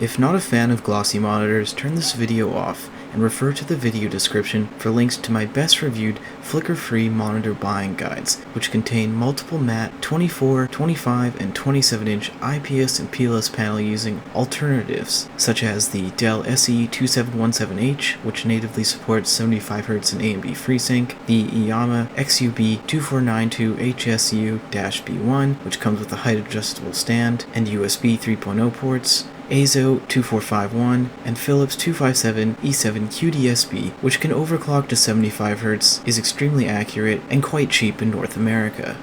If not a fan of glossy monitors, turn this video off and refer to the video description for links to my best reviewed flicker-free monitor buying guides, which contain multiple matte 24, 25, and 27-inch IPS and PLS panel using alternatives, such as the Dell SE2717H, which natively supports 75Hz and AMD Free-Sync, the Yamaha XUB2492HSU-B1, which comes with a height-adjustable stand and USB 3.0 ports, AZO2451, and Philips 257E7 QDSB, which can overclock to 75Hz, is extremely accurate and quite cheap in North America.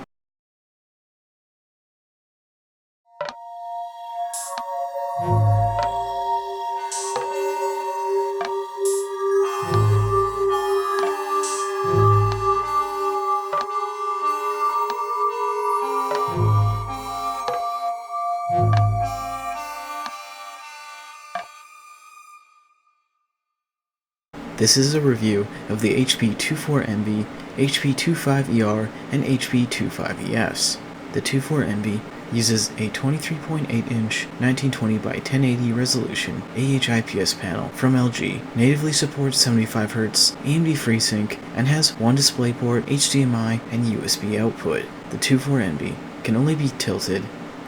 This is a review of the HP 24Envy, HP 25ER, and HP 25ES. The 24Envy uses a 23.8-inch 1920x1080 resolution AH-IPS panel from LG, natively supports 75Hz, AMD Free-Sync, and has one DisplayPort, HDMI, and USB output. The 24Envy can only be tilted,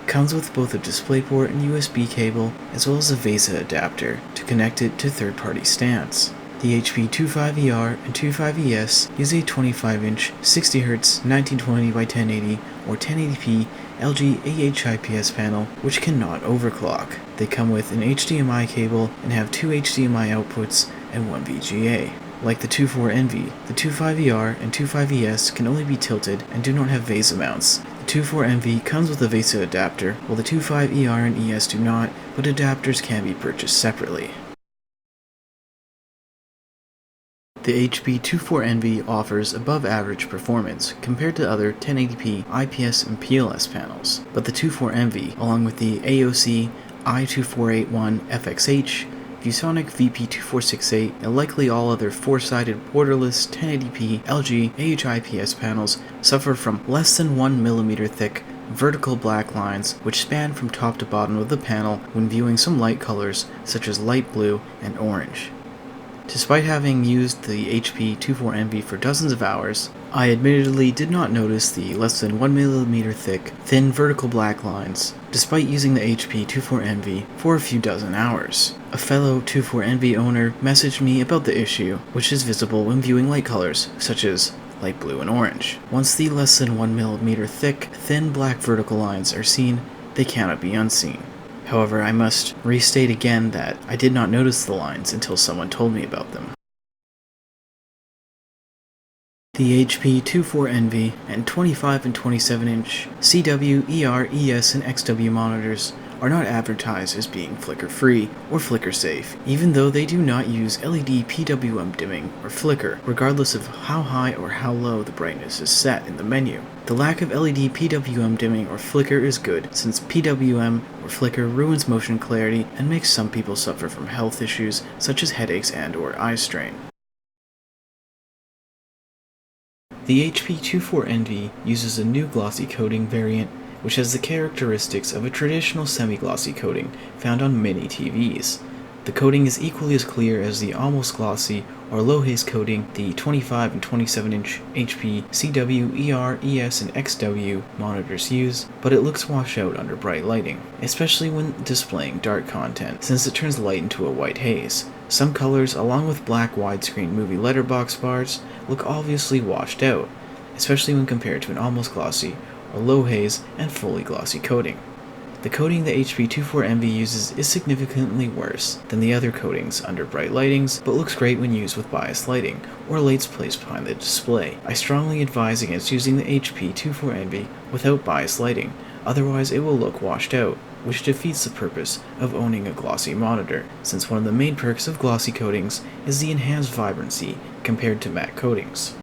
comes with both a DisplayPort and USB cable, as well as a VESA adapter to connect it to third-party stands. The HP 25ER and 25ES use a 25-inch 60Hz 1920x1080 or 1080p LG AH-IPS panel, which cannot overclock. They come with an HDMI cable and have two HDMI outputs and one VGA. Like the 24Envy, the 25ER and 25ES can only be tilted and do not have VESA mounts. The 24Envy comes with a VESA adapter, while the 25ER and ES do not, but adapters can be purchased separately. The HP 24Envy offers above-average performance compared to other 1080p IPS and PLS panels, but the 24Envy, along with the AOC i2481FXH, ViewSonic VP2468, and likely all other four-sided borderless 1080p LG AH-IPS panels, suffer from less than 1mm thick vertical black lines which span from top to bottom of the panel when viewing some light colors such as light blue and orange. Despite having used the HP 24Envy for dozens of hours, I admittedly did not notice the less than 1mm thick, thin vertical black lines, despite using the HP 24Envy for a few dozen hours. A fellow 24Envy owner messaged me about the issue, which is visible when viewing light colors, such as light blue and orange. Once the less than 1mm thick, thin black vertical lines are seen, they cannot be unseen. However, I must restate again that I did not notice the lines until someone told me about them. The HP 24Envy and 25 and 27-inch CW, ER, ES, and XW monitors are not advertised as being flicker-free or flicker-safe, even though they do not use LED PWM dimming or flicker, regardless of how high or how low the brightness is set in the menu. The lack of LED PWM dimming or flicker is good, since PWM or flicker ruins motion clarity and makes some people suffer from health issues such as headaches and/or eye strain. The HP 24Envy uses a new glossy coating variant which has the characteristics of a traditional semi-glossy coating found on many TVs. The coating is equally as clear as the almost glossy or low-haze coating the 25 and 27-inch HP, CW, ER, ES, and XW monitors use, but it looks washed out under bright lighting, especially when displaying dark content, since it turns light into a white haze. Some colors, along with black widescreen movie letterbox bars, look obviously washed out, especially when compared to an almost glossy or low haze and fully glossy coating. The coating the HP 24Envy uses is significantly worse than the other coatings under bright lightings, but looks great when used with biased lighting or lights placed behind the display. I strongly advise against using the HP 24Envy without biased lighting, otherwise it will look washed out, which defeats the purpose of owning a glossy monitor, since one of the main perks of glossy coatings is the enhanced vibrancy compared to matte coatings.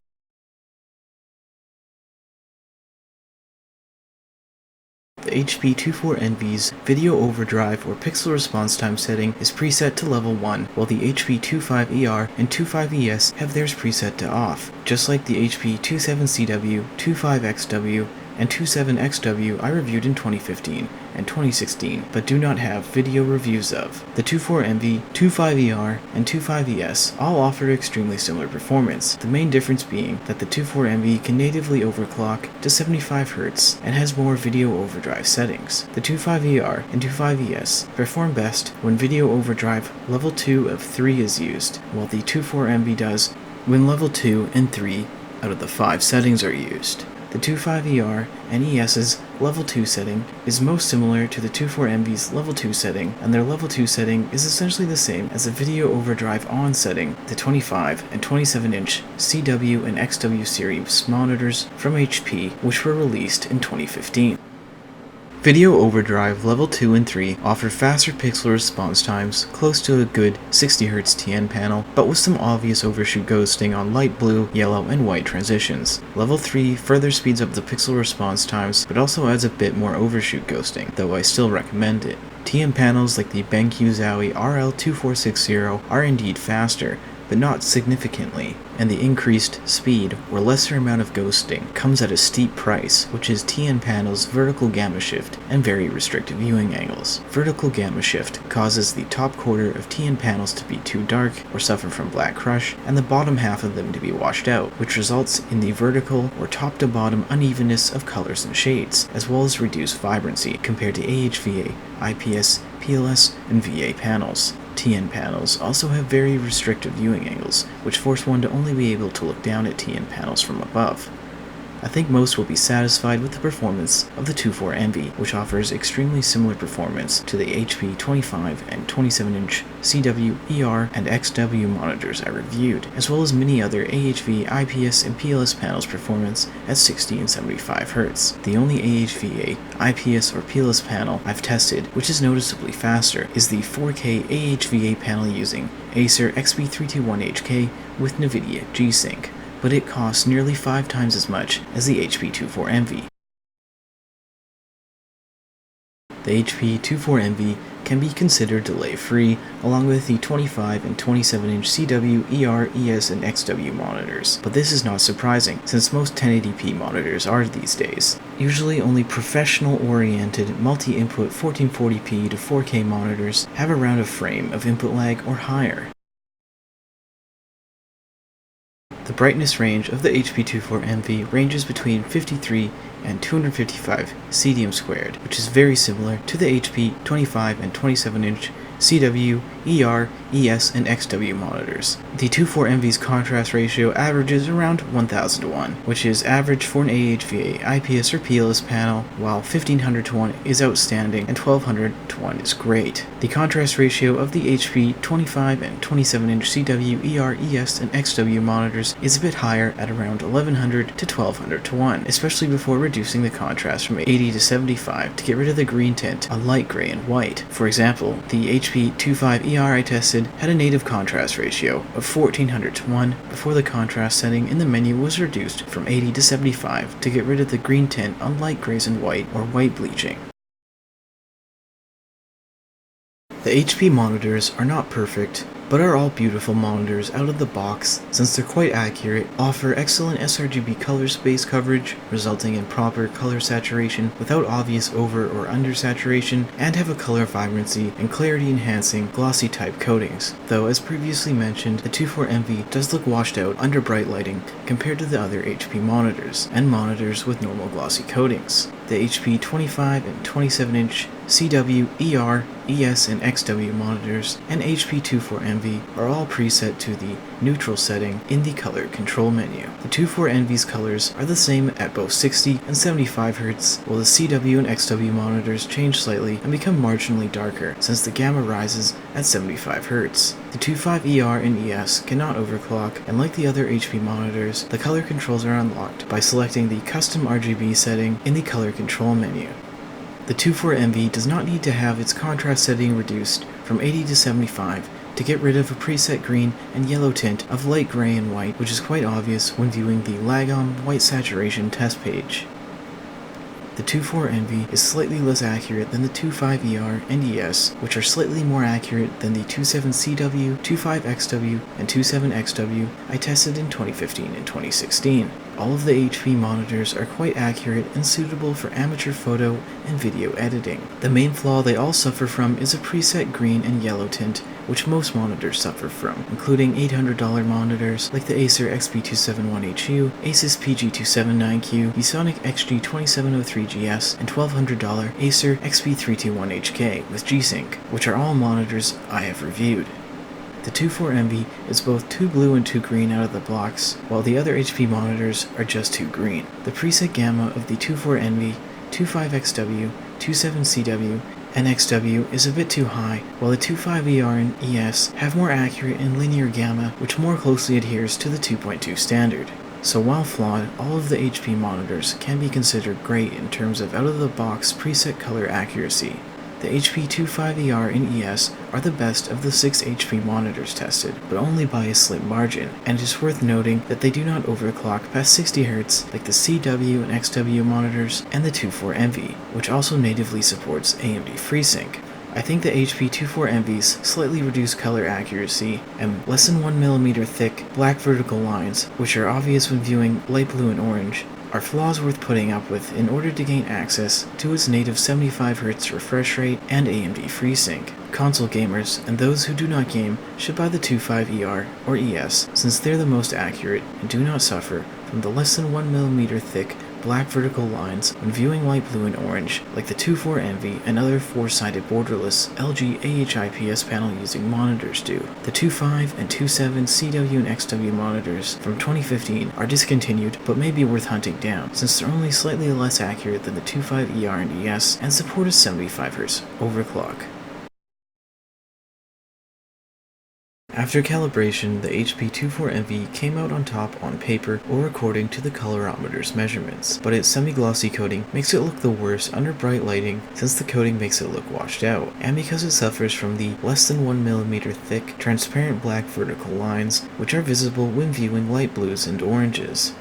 The HP 24Envy's video overdrive or pixel response time setting is preset to level 1, while the HP 25ER and 25ES have theirs preset to off, just like the HP 27CW, 25XW, and 27XW I reviewed in 2015 and 2016, but do not have video reviews of. The 24MV, 25ER, and 25ES all offer extremely similar performance, the main difference being that the 24MV can natively overclock to 75Hz and has more video overdrive settings. The 25ER and 25ES perform best when video overdrive level 2 of 3 is used, while the 24MV does when level 2 and 3 out of the 5 settings are used. The 25ER and ES's level 2 setting is most similar to the 24MV's level 2 setting, and their level 2 setting is essentially the same as the video overdrive on setting, the 25 and 27-inch CW and XW series monitors from HP, which were released in 2015. Video Overdrive Level 2 and 3 offer faster pixel response times, close to a good 60Hz TN panel, but with some obvious overshoot ghosting on light blue, yellow, and white transitions. Level 3 further speeds up the pixel response times, but also adds a bit more overshoot ghosting, though I still recommend it. TN panels like the BenQ Zowie RL2460 are indeed faster, but not significantly, and the increased speed or lesser amount of ghosting comes at a steep price, which is TN panel's vertical gamma shift and very restrictive viewing angles. Vertical gamma shift causes the top quarter of TN panels to be too dark or suffer from black crush, and the bottom half of them to be washed out, which results in the vertical or top to bottom unevenness of colors and shades, as well as reduced vibrancy compared to AHVA, IPS, PLS, and VA panels. TN panels also have very restrictive viewing angles, which force one to only be able to look down at TN panels from above. I think most will be satisfied with the performance of the 24MV, which offers extremely similar performance to the HP 25 and 27-inch CW, ER, and XW monitors I reviewed, as well as many other AHV, IPS, and PLS panels' performance at 60 and 75Hz. The only AHVA, IPS, or PLS panel I've tested, which is noticeably faster, is the 4K AHVA panel using Acer XB321HK with NVIDIA G-Sync, but it costs nearly 5 times as much as the HP 24MV. The HP 24MV can be considered delay-free, along with the 25 and 27-inch CW, ER, ES, and XW monitors, but this is not surprising, since most 1080p monitors are these days. Usually only professional-oriented multi-input 1440p to 4K monitors have around a frame of input lag or higher. The brightness range of the HP 24MV ranges between 53 and 255 cdm squared, which is very similar to the HP 25 and 27-inch CW, ER, ES, and XW monitors. The 24MV's contrast ratio averages around 1000 to 1, which is average for an AHVA, IPS, or PLS panel, while 1500 to 1 is outstanding and 1200 to 1 is great. The contrast ratio of the HP 25 and 27-inch CW, ER, ES, and XW monitors is a bit higher at around 1100 to 1200 to 1, especially before reducing the contrast from 80 to 75 to get rid of the green tint on light gray and white. For example, the HP 25ER I tested had a native contrast ratio of 1400 to 1 before the contrast setting in the menu was reduced from 80 to 75 to get rid of the green tint on light grays and white or white bleaching. The HP monitors are not perfect, but are all beautiful monitors out of the box since they're quite accurate, offer excellent sRGB color space coverage, resulting in proper color saturation without obvious over or under saturation, and have a color vibrancy and clarity enhancing glossy type coatings, though as previously mentioned, the 24MV does look washed out under bright lighting compared to the other HP monitors, and monitors with normal glossy coatings. The HP 25 and 27-inch CW, ER, ES, and XW monitors, and HP 24MV are all preset to the neutral setting in the color control menu. The 24MV's colors are the same at both 60 and 75Hz, while the CW and XW monitors change slightly and become marginally darker since the gamma rises at 75Hz. The 25ER and ES cannot overclock, and like the other HP monitors, the color controls are unlocked by selecting the custom RGB setting in the color control menu. The 24MV does not need to have its contrast setting reduced from 80 to 75 to get rid of a preset green and yellow tint of light gray and white, which is quite obvious when viewing the Lagom white saturation test page. The 24MV is slightly less accurate than the 25ER and ES, which are slightly more accurate than the 27CW, 25XW, and 27XW I tested in 2015 and 2016. All of the HP monitors are quite accurate and suitable for amateur photo and video editing. The main flaw they all suffer from is a preset green and yellow tint, which most monitors suffer from, including $800 monitors like the Acer XP271HU, Asus PG279Q, ViewSonic XG2703GS, and $1,200 Acer XP321HK with G-Sync, which are all monitors I have reviewed. The 24Envy is both too blue and too green out of the blocks, while the other HP monitors are just too green. The preset gamma of the 24Envy, 25XW, 27CW, and XW is a bit too high, while the 25ER and ES have more accurate and linear gamma, which more closely adheres to the 2.2 standard. So while flawed, all of the HP monitors can be considered great in terms of out-of-the-box preset color accuracy. The HP 25ER and ES are the best of the 6 HP monitors tested, but only by a slim margin, and it is worth noting that they do not overclock past 60Hz like the CW and XW monitors and the 24Envy, which also natively supports AMD Free-Sync. I think the HP 24Envy's slightly reduced color accuracy and less than 1mm thick black vertical lines, which are obvious when viewing light blue and orange, are flaws worth putting up with in order to gain access to its native 75Hz refresh rate and AMD Free-Sync. Console gamers and those who do not game should buy the 25ER or ES since they're the most accurate and do not suffer from the less than 1mm thick black vertical lines when viewing light blue and orange like the 24Envy and other 4-sided borderless LG AH-IPS panel using monitors do. The 25 and 27 CW and XW monitors from 2015 are discontinued but may be worth hunting down since they're only slightly less accurate than the 25ER and ES and support a 75Hz overclock. After calibration, the HP 24Envy came out on top on paper or according to the colorimeter's measurements, but its semi-glossy coating makes it look the worst under bright lighting since the coating makes it look washed out, and because it suffers from the less than 1mm thick, transparent black vertical lines, which are visible when viewing light blues and oranges.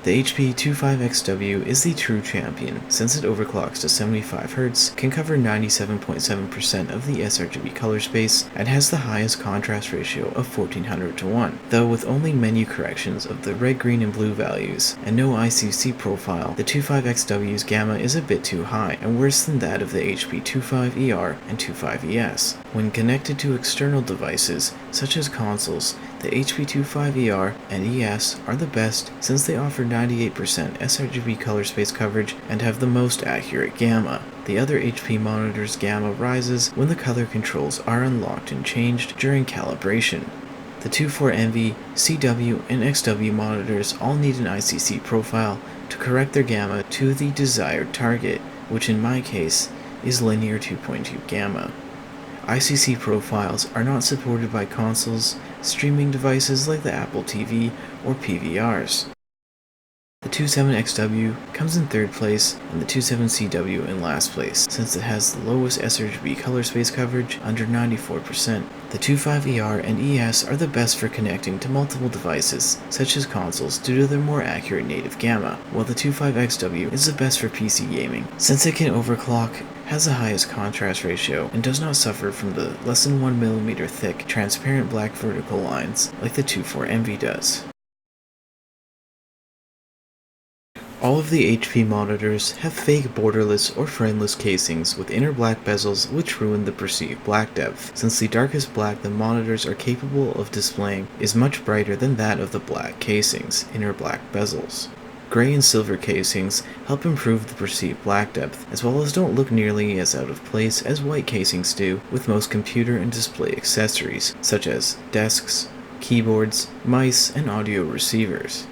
The HP 25XW is the true champion, since it overclocks to 75Hz, can cover 97.7% of the sRGB color space, and has the highest contrast ratio of 1400:1. Though with only menu corrections of the red, green, and blue values, and no ICC profile, the 25XW's gamma is a bit too high, and worse than that of the HP 25ER and 25ES. When connected to external devices, such as consoles, the HP 25ER and ES are the best since they offer 98% sRGB color space coverage and have the most accurate gamma. The other HP monitors' gamma rises when the color controls are unlocked and changed during calibration. The 24Envy, CW, and XW monitors all need an ICC profile to correct their gamma to the desired target, which in my case is linear 2.2 gamma. ICC profiles are not supported by consoles, streaming devices like the Apple TV, or PVRs. The 27XW comes in third place and the 27CW in last place, since it has the lowest sRGB color space coverage, under 94%. The 25ER and ES are the best for connecting to multiple devices, such as consoles, due to their more accurate native gamma, while the 25XW is the best for PC gaming, since it can overclock, has the highest contrast ratio, and does not suffer from the less than 1mm thick, transparent black vertical lines like the 24Envy does. All of the HP monitors have fake borderless or friendless casings with inner black bezels which ruin the perceived black depth, since the darkest black the monitors are capable of displaying is much brighter than that of the black casings' inner black bezels. Gray and silver casings help improve the perceived black depth, as well as don't look nearly as out of place as white casings do with most computer and display accessories, such as desks, keyboards, mice, and audio receivers.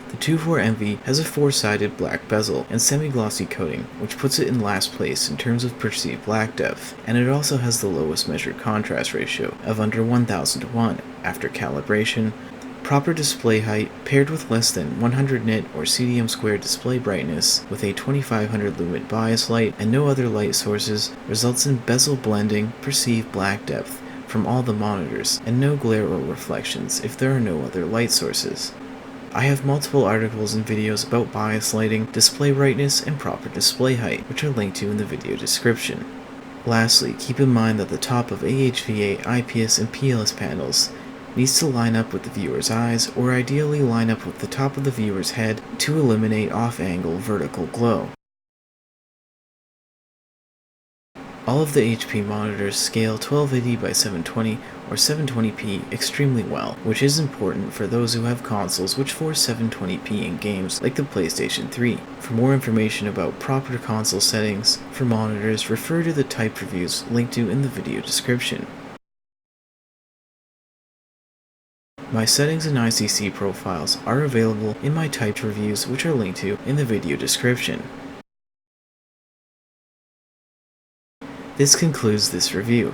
The 24Envy has a 4-sided black bezel and semi-glossy coating, which puts it in last place in terms of perceived black depth, and it also has the lowest measured contrast ratio of under 1000:1 after calibration. Proper display height paired with less than 100 nit or CDM squared display brightness with a 2500 lumen bias light and no other light sources results in bezel blending perceived black depth from all the monitors and no glare or reflections if there are no other light sources. I have multiple articles and videos about bias lighting, display brightness, and proper display height, which are linked to in the video description. Lastly, keep in mind that the top of AHVA, IPS, and PLS panels needs to line up with the viewer's eyes, or ideally line up with the top of the viewer's head to eliminate off-angle vertical glow. All of the HP monitors scale 1280 by 720 or 720p extremely well, which is important for those who have consoles which force 720p in games like the PlayStation 3. For more information about proper console settings for monitors, refer to the type reviews linked to in the video description. My settings and ICC profiles are available in my typed reviews, which are linked to in the video description. This concludes this review.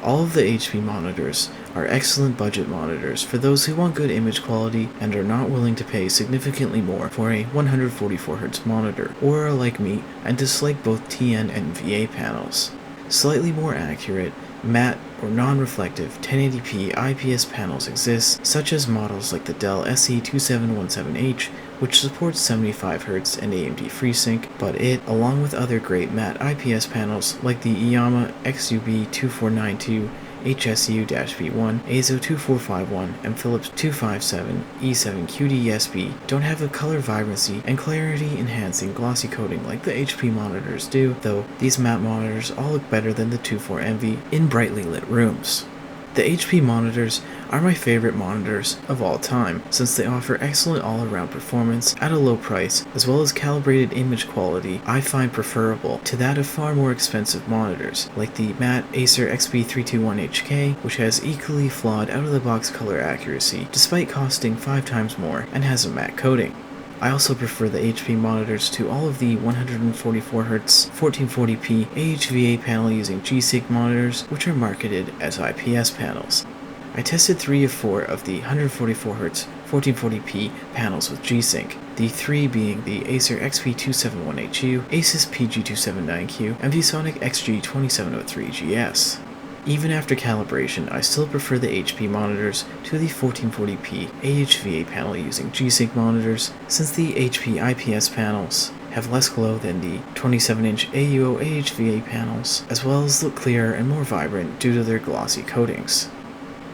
All of the HP monitors are excellent budget monitors for those who want good image quality and are not willing to pay significantly more for a 144Hz monitor, or are like me and dislike both TN and VA panels. Slightly more accurate, matte or non-reflective 1080p IPS panels exist, such as models like the Dell SE2717H, which supports 75Hz and AMD Free-Sync, but it, along with other great matte IPS panels like the Iyama XUB2492, HSU-B1, AZO2451, and Philips 257E7QD-SB don't have a color vibrancy and clarity enhancing glossy coating like the HP monitors do, though these matte monitors all look better than the 24NV in brightly lit rooms. The HP monitors are my favorite monitors of all time, since they offer excellent all-around performance at a low price, as well as calibrated image quality I find preferable to that of far more expensive monitors, like the matte Acer XP321HK, which has equally flawed out-of-the-box color accuracy, despite costing 5 times more, and has a matte coating. I also prefer the HP monitors to all of the 144Hz 1440p AHVA panel using G-Sync monitors, which are marketed as IPS panels. I tested 3 of 4 of the 144Hz 1440p panels with G-Sync, the 3 being the Acer XP271HU, Asus PG279Q, and ViewSonic XG2703GS. Even after calibration, I still prefer the HP monitors to the 1440p AHVA panel using G-Sync monitors, since the HP IPS panels have less glow than the 27-inch AUO AHVA panels, as well as look clearer and more vibrant due to their glossy coatings.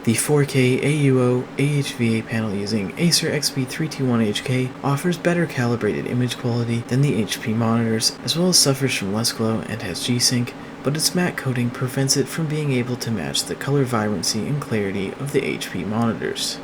The 4K AUO AHVA panel using Acer XP321HK offers better calibrated image quality than the HP monitors, as well as suffers from less glow and has G-Sync, but its matte coating prevents it from being able to match the color vibrancy and clarity of the HP monitors.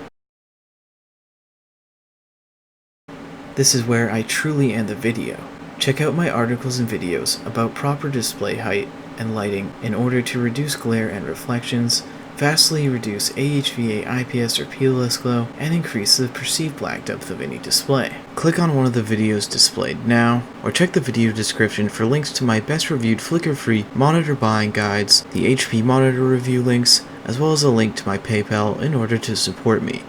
This is where I truly end the video. Check out my articles and videos about proper display height and lighting in order to reduce glare and reflections, vastly reduce AHVA IPS or PLS glow, and increase the perceived black depth of any display. Click on one of the videos displayed now, or check the video description for links to my best reviewed flicker-free monitor buying guides, the HP monitor review links, as well as a link to my PayPal in order to support me.